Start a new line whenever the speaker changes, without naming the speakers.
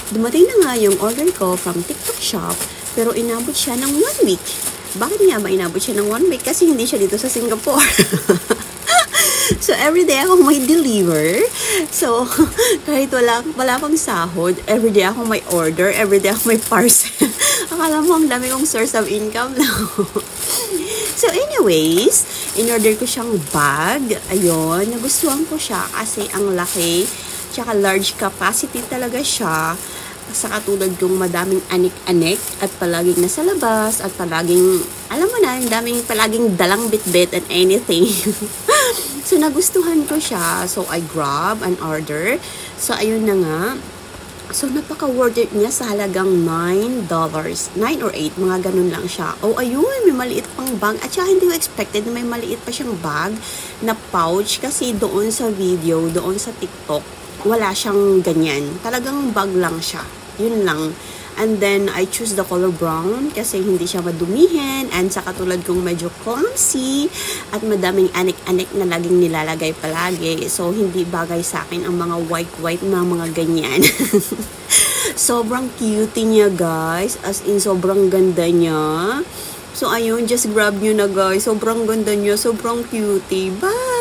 Dumating na nga yung order ko from TikTok shop, pero inabot siya ng 1 week. Bakit nga ba inabot siya ng 1 week? Kasi hindi siya dito sa Singapore. So, everyday ako may deliver. So, kahit wala pang sahod, everyday ako may order, everyday ako may parcel. Akala mo, ang dami kong source of income lang. So, anyways, in-order ko siyang bag. Ayun, nagustuhan ko siya kasi ang laki, tsaka large capacity talaga siya. Sa katulad kong madaming anik-anik at palaging nasa labas at palaging, alam mo na, yung daming palaging dalang bit-bit and anything. So, nagustuhan ko siya. So, I grab an order. So, ayun na nga. So, napaka-worth it niya sa halagang $9. 9 or 8, mga ganun lang siya. Oh, ayun, may maliit pang bag. At saka hindi ko expected na may maliit pa siyang bag na pouch. Kasi doon sa video, doon sa TikTok, wala siyang ganyan. Talagang bag lang siya. Yun lang. And then, I choose the color brown kasi hindi siya madumihin. And sa katulad kong medyo clumsy at madaming anik-anik na laging nilalagay palagi. So, hindi bagay sa akin ang mga white-white na mga ganyan. Sobrang cute niya, guys. As in, sobrang ganda niya. So, ayun, just grab nyo na, guys. Sobrang ganda niya. Sobrang cutie. Bye!